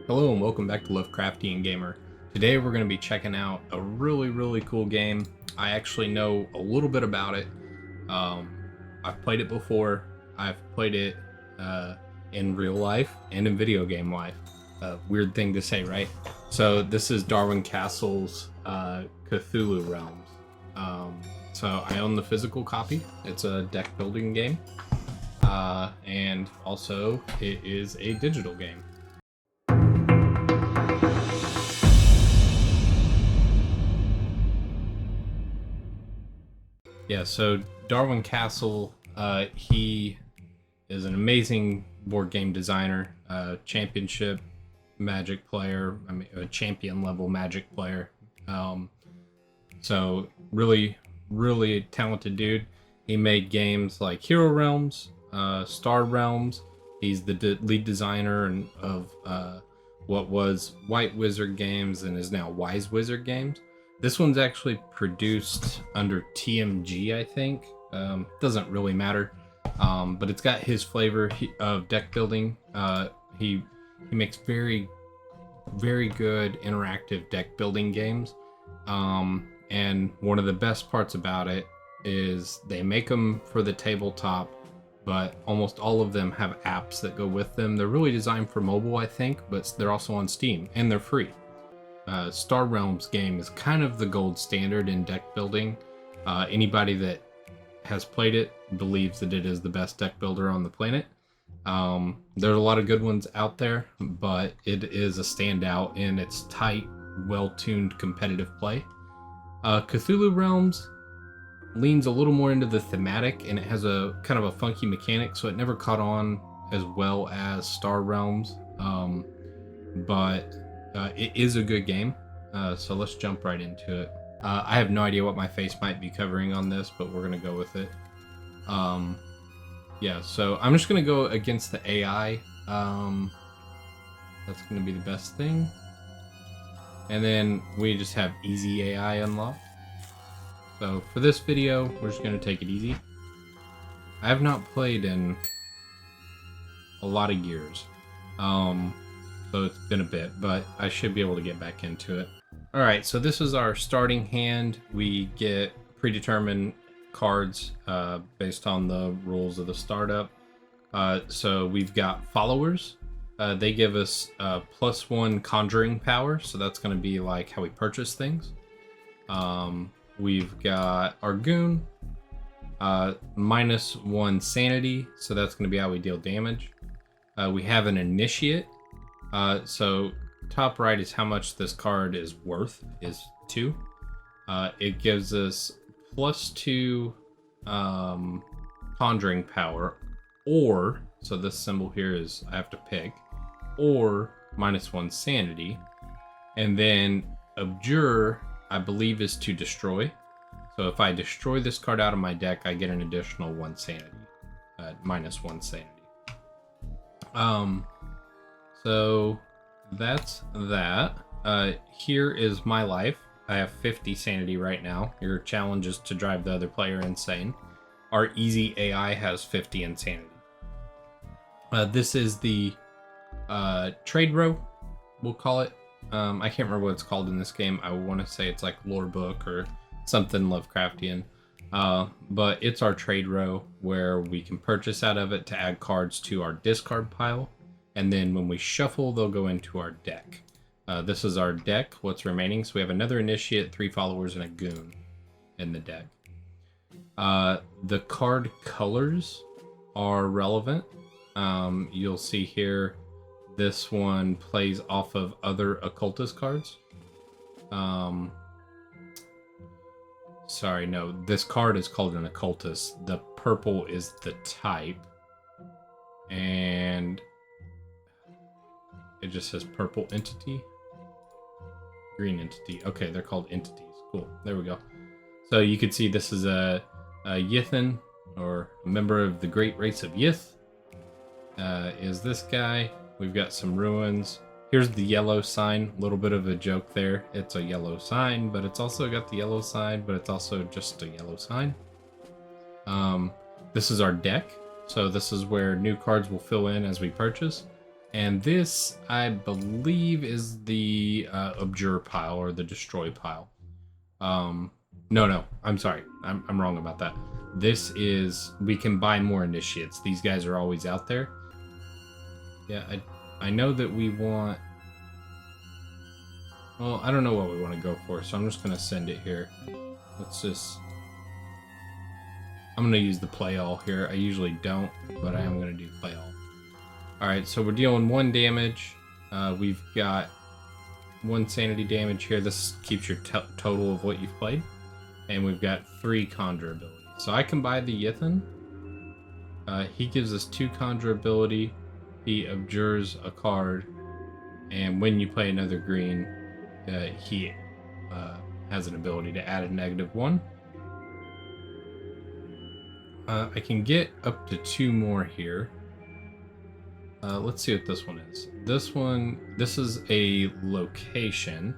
Hello and welcome back to Lovecraftian Gamer. Today we're going to be checking out a really cool game. I actually know a little bit about it. Um, I've played it before. I've played it in real life and in video game life. Weird thing to say, right? So this is Darwin Castle's Cthulhu Realms. So I own the physical copy. It's a deck building game. And also it is a digital game. Yeah, so Darwin Castle, he is an amazing board game designer, championship Magic player, a champion level Magic player. So really talented dude. He made games like Hero Realms, Star Realms. He's the lead designer of what was White Wizard Games and is now Wise Wizard Games. This one's actually produced under TMG, I think. Doesn't really matter, but it's got his flavor of deck building. He makes very good interactive deck building games, and one of the best parts about it is they make them for the tabletop, but almost all of them have apps that go with them. They're really designed for mobile, I think, but they're also on Steam and they're free. Star Realms game is kind of the gold standard in deck building. Anybody that has played it believes that it is the best deck builder on the planet. There's a lot of good ones out there, but it is a standout in its tight, well-tuned competitive play. Cthulhu Realms leans a little more into the thematic, and it has a kind of a funky mechanic, so it never caught on as well as Star Realms. But it is a good game, so let's jump right into it. I have no idea what my face might be covering on this, but we're gonna go with it. Yeah, so I'm just gonna go against the AI. That's gonna be the best thing. And then we just have easy AI unlocked. So for this video, we're just gonna take it easy. I have not played in a lot of years. So it's been a bit, but I should be able to get back into it. Alright, so this is our starting hand. We get predetermined cards based on the rules of the startup. So we've got followers. They give us +1 conjuring power, so that's going to be like how we purchase things. We've got our goon, -1 sanity, so that's going to be how we deal damage. We have an initiate. So top right is how much this card is worth, is 2. It gives us +2 conjuring power, or, so this symbol here is I have to pick, or -1 sanity. And then abjure, I believe, is to destroy. So if I destroy this card out of my deck, I get an additional 1 sanity, -1 sanity. So that's that. Here is my life. I have 50 sanity right now. Your challenge is to drive the other player insane. Our easy AI has 50 insanity. This is the trade row, we'll call it. I can't remember what it's called in this game. I want to say it's like lore book or something Lovecraftian. But it's our trade row where we can purchase out of it to add cards to our discard pile. And then when we shuffle, they'll go into our deck. This is our deck, what's remaining. So we have another initiate, 3 followers, and a goon in the deck. The card colors are relevant. You'll see here, this one plays off of other occultist cards. Sorry, no, this card is called an occultist. The purple is the type. And it just says purple entity, green entity. Okay, they're called entities. Cool. There we go. So you can see this is a Yithan, or a member of the great race of Yith. Is this guy. We've got some ruins. Here's the yellow sign. A little bit of a joke there. It's a yellow sign, but it's also got the yellow sign, but it's also just a yellow sign. This is our deck. So this is where new cards will fill in as we purchase. And this, I believe, is the Abjure pile or the Destroy pile. No, I'm sorry. I'm wrong about that. This is, we can buy more initiates. These guys are always out there. Yeah, I know that we want... Well, I don't know what we want to go for, so I'm just going to send it here. Let's just... I'm going to use the play all here. I usually don't, but I am going to do play all. Alright, so we're dealing 1 damage. We've got 1 sanity damage here. This keeps your total of what you've played. And we've got 3 conjure abilities. So I can buy the Yithin. He gives us 2 conjure ability. He abjures a card. And when you play another green, he has an ability to add a -1. I can get up to 2 more here. Let's see what this one is. This is a location.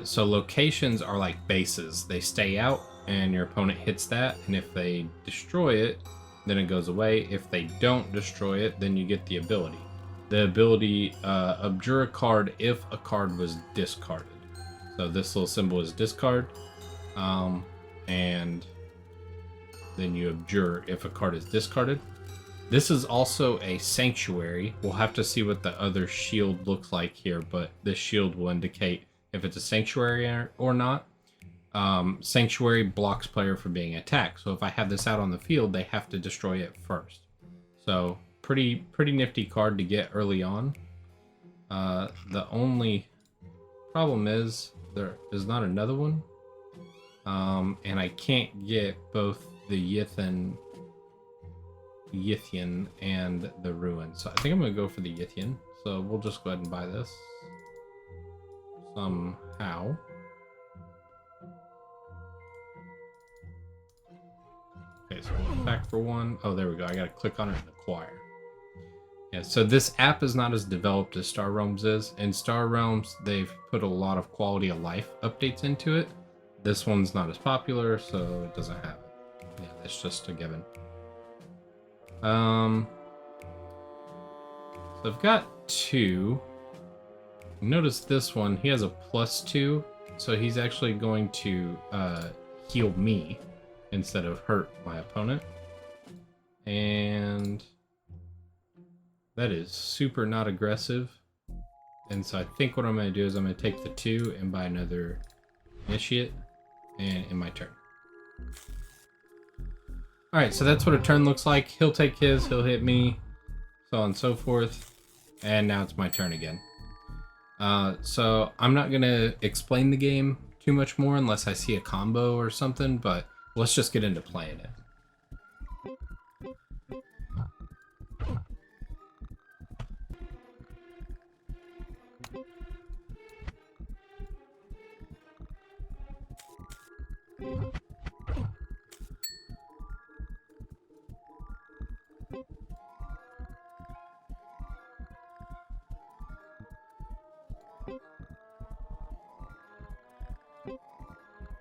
So locations are like bases. They stay out and your opponent hits that, and if they destroy it, then it goes away. If they don't destroy it, then you get the ability. The ability, abjure a card if a card was discarded. So this little symbol is discard, and then you abjure if a card is discarded. This is also a sanctuary. We'll have to see what the other shield looks like here, but this shield will indicate if it's a sanctuary or not. Sanctuary blocks player from being attacked. So if I have this out on the field, they have to destroy it first. So pretty nifty card to get early on. The only problem is there is not another one. And I can't get both the Yithian and the Ruin. So I think I'm going to go for the Yithian. So we'll just go ahead and buy this. Somehow. Okay, so we'll back for 1. Oh, there we go. I got to click on it and acquire. Yeah, so this app is not as developed as Star Realms is. In Star Realms, they've put a lot of quality of life updates into it. This one's not as popular, so it doesn't have it. Yeah, that's just a given. So I've got 2. Notice this one, he has a +2, so he's actually going to heal me instead of hurt my opponent. And that is super not aggressive. And so I think what I'm going to do is I'm going to take the 2 and buy another initiate, and in my turn. Alright, so that's what a turn looks like. He'll take his, he'll hit me, so on and so forth. And now it's my turn again. So I'm not going to explain the game too much more unless I see a combo or something, but let's just get into playing it.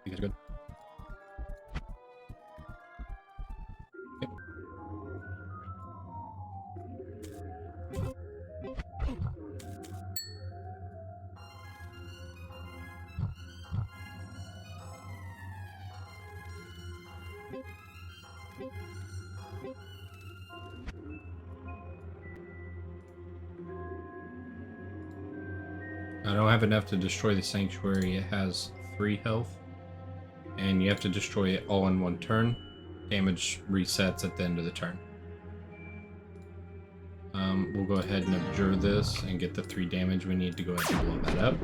You guys are good? Yep. I don't have enough to destroy the sanctuary. It has 3 health. And you have to destroy it all in 1 turn. Damage resets at the end of the turn. We'll go ahead and abjure this and get the 3 damage we need to go ahead and blow that up.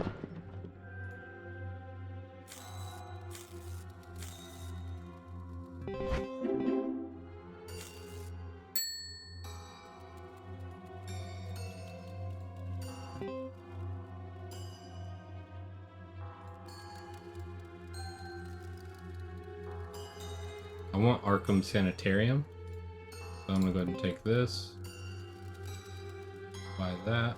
I want Arkham Sanitarium, so I'm gonna go ahead and take this, buy that.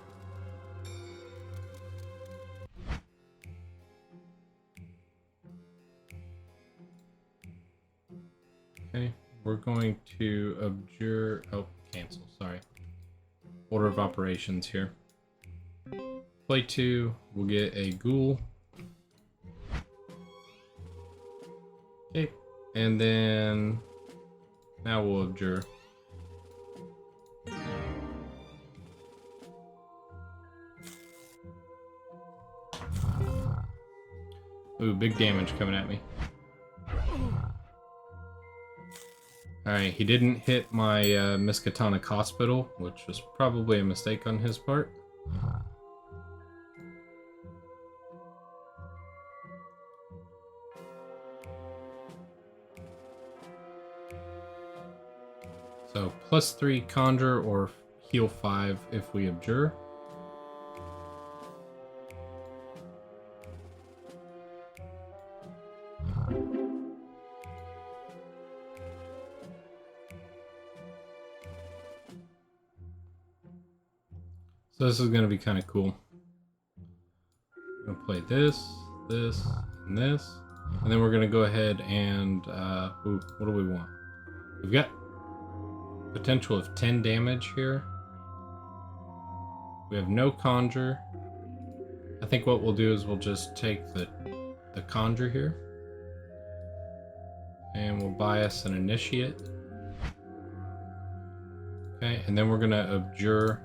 Okay, we're going to abjure, oh, cancel, sorry. order of operations here. Play 2, we'll get a ghoul. Okay, and then now we'll abjure. Ooh, big damage coming at me. Alright, he didn't hit my Miskatonic Hospital, which was probably a mistake on his part. So +3 conjure or heal 5 if we abjure. So this is going to be kind of cool. I'm going to play this, this, and this. And then we're going to go ahead and, ooh, what do we want? We've got potential of 10 damage here. We have no conjure. I think what we'll do is we'll just take the conjure here. And we'll buy us an initiate. Okay, and then we're going to abjure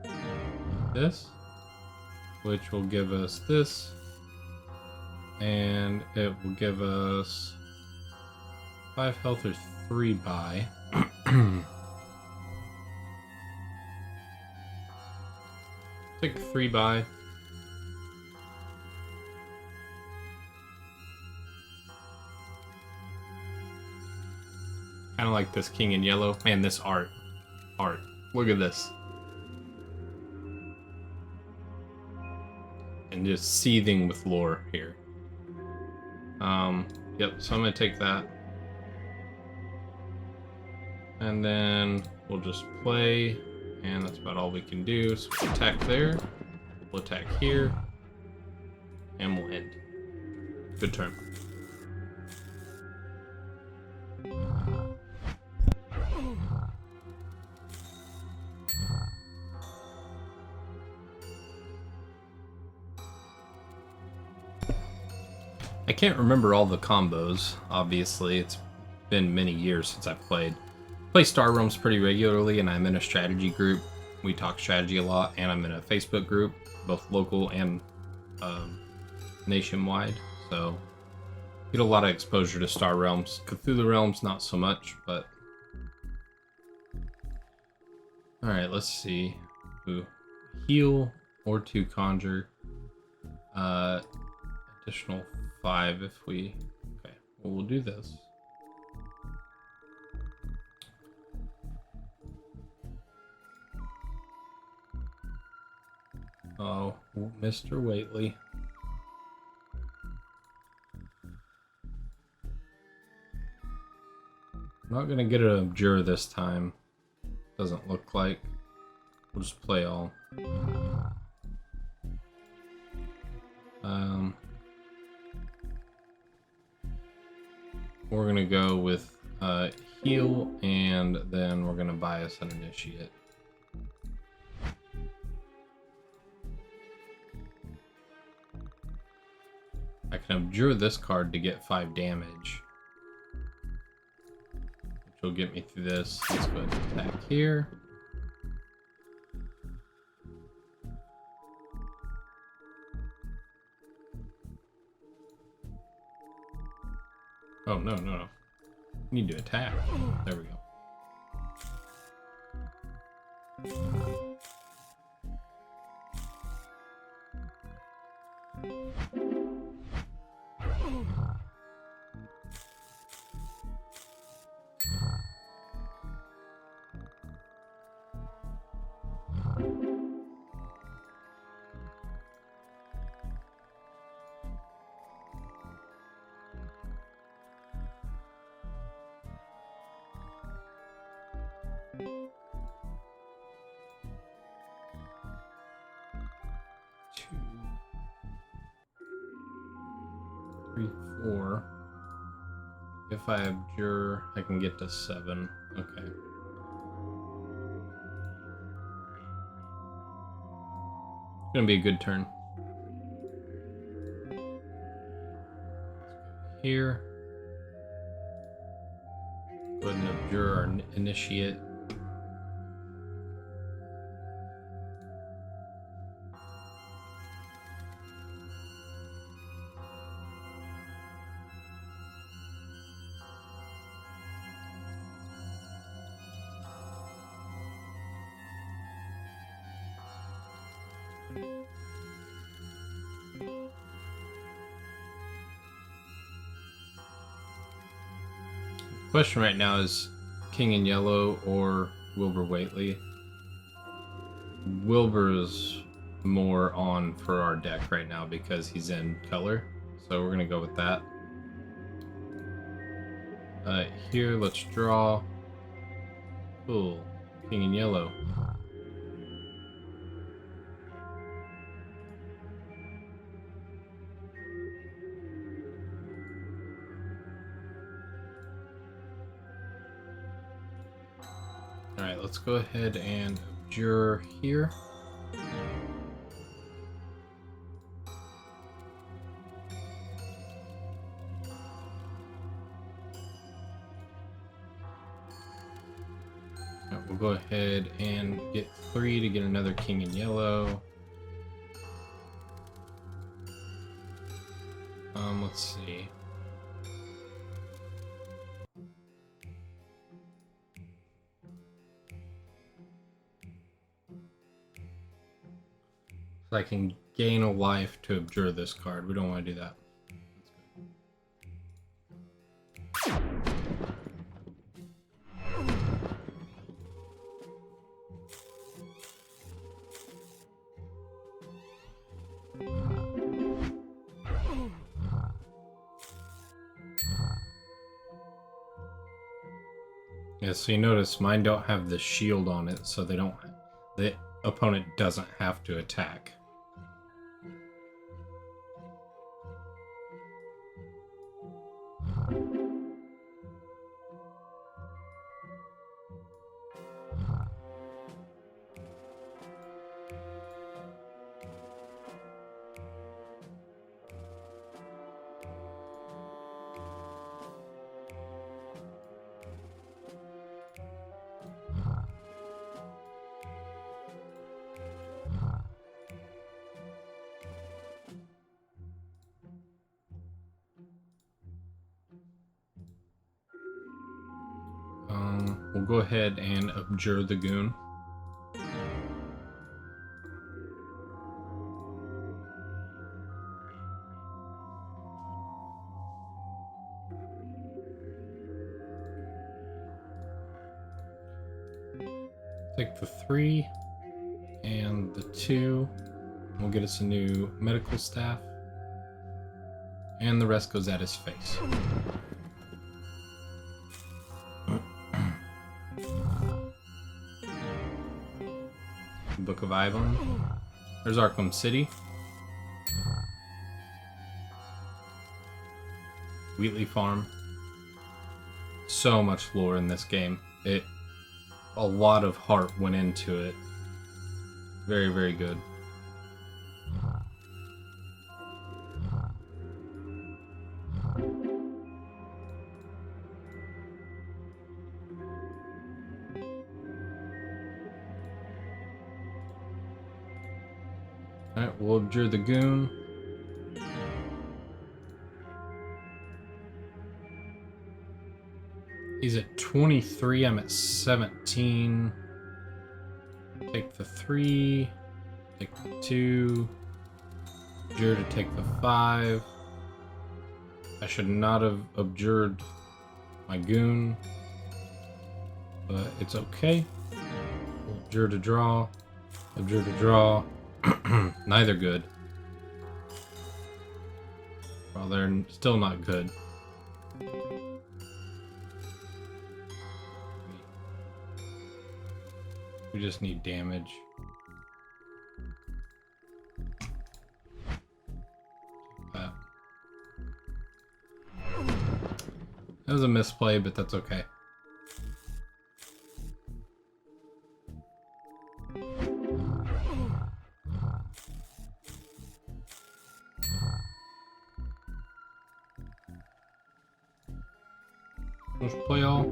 this, which will give us this, and it will give us 5 health or 3 buy. Take 3 buy. Kind of like this king in yellow. Man, this art. Look at this. And just seething with lore here. Yep, so I'm gonna take that. And then we'll just play, and that's about all we can do. So we'll attack there, we'll attack here, and we'll end. Good turn. I can't remember all the combos, obviously. It's been many years since I've played. I play Star Realms pretty regularly, and I'm in a strategy group. We talk strategy a lot, and I'm in a Facebook group, both local and nationwide. So, get a lot of exposure to Star Realms. Cthulhu Realms, not so much, but... Alright, let's see. Ooh. Heal or 2 conjure. Additional 5 if we... Okay, well, we'll do this. Oh, Mr. Waitley. I'm not gonna get an abjure this time. Doesn't look like. We'll just play all. We're gonna go with heal, and then we're gonna buy us an initiate. I can abjure this card to get 5 damage, which will get me through this. Let's go ahead and attack here. Oh, no. Need to attack. There we go. Two, 3, 4. If I abjure, I can get to 7. Okay. Gonna be a good turn. Here. Go ahead and abjure our initiate. Question right now is King in Yellow or Wilbur Whately. Wilbur's more on for our deck right now because he's in color, so we're gonna go with that. Here, let's draw. Cool. King in Yellow. Alright, let's go ahead and abjure here. We'll go ahead and get 3 to get another King in Yellow. Let's see. So I can gain a life to abjure this card. We don't want to do that. Yeah, so you notice mine don't have the shield on it, so the opponent doesn't have to attack. We'll go ahead and abjure the goon. Take the 3 and the 2. We'll get us a new medical staff. And the rest goes at his face. Book of Ivan. There's Arkham City. Wheatley Farm. So much lore in this game. A lot of heart went into it. Very, very good. Alright, we'll abjure the goon. He's at 23, I'm at 17. Take the 3, take the 2, abjure to take the 5. I should not have abjured my goon, but it's okay. Abjure to draw, abjure to draw. Neither good. Well, they're still not good. We just need damage. That was a misplay, but that's okay. Let's play all.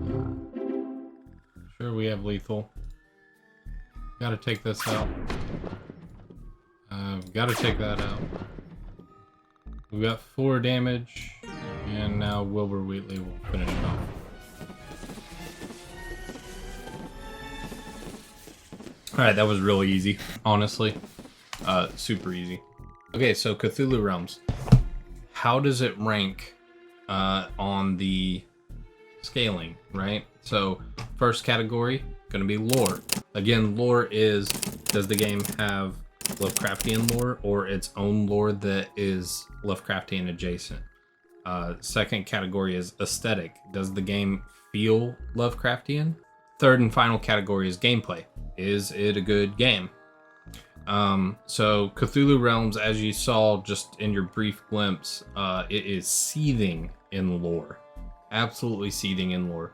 Sure, we have lethal. Gotta take this out. Gotta take that out. We got 4 damage, and now Wilbur Wheatley will finish it off. Alright, that was really easy, honestly. Super easy. Okay, so Cthulhu Realms. How does it rank on the scaling, right? So, first category, gonna be lore. Again, lore is, does the game have Lovecraftian lore or its own lore that is Lovecraftian adjacent? Second category is aesthetic. Does the game feel Lovecraftian? Third and final category is gameplay. Is it a good game? So Cthulhu Realms, as you saw just in your brief glimpse, it is seething in lore. Absolutely seething in lore.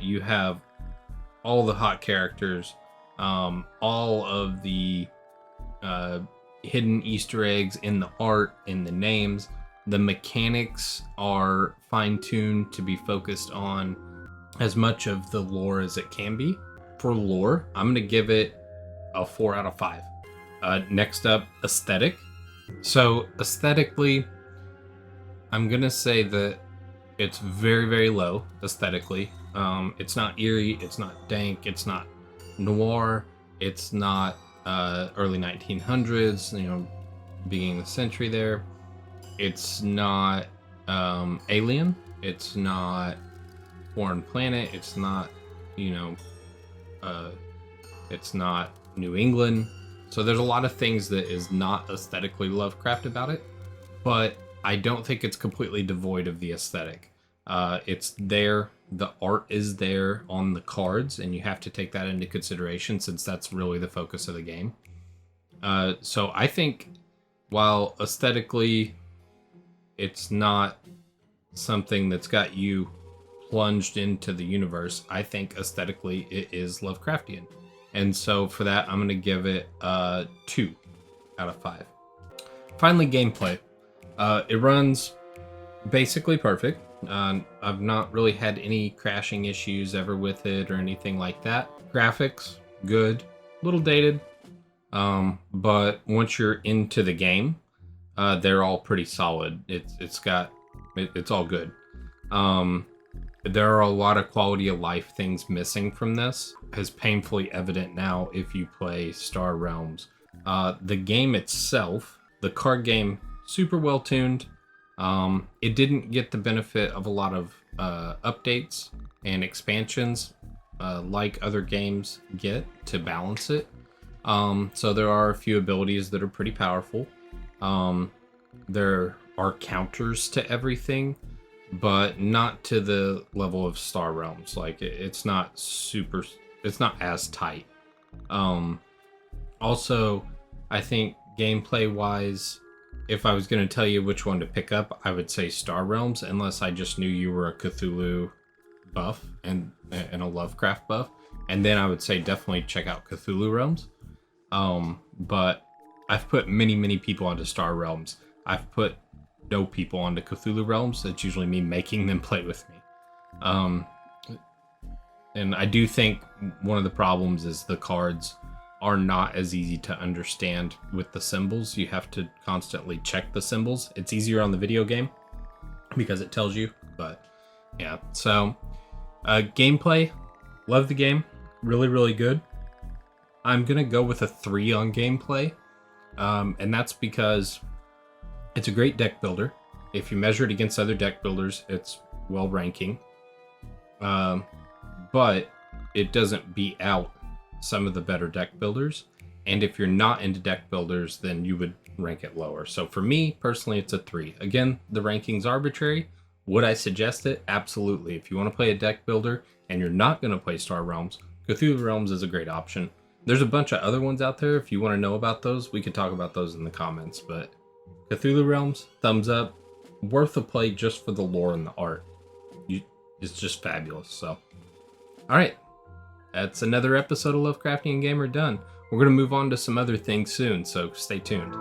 You have all the hot characters, all of the hidden Easter eggs in the art, in the names. The mechanics are fine-tuned to be focused on as much of the lore as it can be. For lore, I'm going to give it a 4 out of 5. Next up, aesthetic. So aesthetically, I'm going to say that it's very, very low aesthetically. It's not eerie, it's not dank, it's not noir, it's not early 1900s, you know, beginning of the century there. It's not Alien, it's not Foreign Planet, it's not, you know, it's not New England. So there's a lot of things that is not aesthetically Lovecraft about it, but I don't think it's completely devoid of the aesthetic. It's there, the art is there on the cards, and you have to take that into consideration since that's really the focus of the game. So I think while aesthetically it's not something that's got you plunged into the universe, I think aesthetically it is Lovecraftian. And so for that, I'm going to give it 2 out of 5. Finally, gameplay. It runs basically perfect. I've not really had any crashing issues ever with it or anything like that. Graphics, good. A little dated. But once you're into the game, they're all pretty solid. It's all good. There are a lot of quality of life things missing from this. Is painfully evident now if you play Star Realms. The game itself, the card game, super well tuned. It didn't get the benefit of a lot of updates and expansions like other games get to balance it. So there are a few abilities that are pretty powerful. There are counters to everything, but not to the level of Star Realms. Like it's not as tight. Also, I think gameplay wise, if I was going to tell you which one to pick up, I would say Star Realms, unless I just knew you were a Cthulhu buff and a Lovecraft buff. And then I would say definitely check out Cthulhu Realms. But I've put many people onto Star Realms. I've put no people onto Cthulhu Realms. That's usually me making them play with me. And I do think one of the problems is the cards are not as easy to understand with the symbols. You have to constantly check the symbols. It's easier on the video game because it tells you, but yeah. So gameplay, love the game, really good. I'm gonna go with a 3 on gameplay, and that's because it's a great deck builder. If you measure it against other deck builders, it's well ranking, but it doesn't beat out some of the better deck builders. And if you're not into deck builders, then you would rank it lower. So for me personally, it's a 3. Again, the ranking's arbitrary. Would I suggest it? Absolutely. If you want to play a deck builder and you're not going to play Star Realms, Cthulhu Realms is a great option. There's a bunch of other ones out there. If you want to know about those, we could talk about those in the comments. But Cthulhu Realms, thumbs up. Worth a play just for the lore and the art. It's just fabulous. So, all right. That's another episode of Lovecraftian Gamer done. We're going to move on to some other things soon, so stay tuned.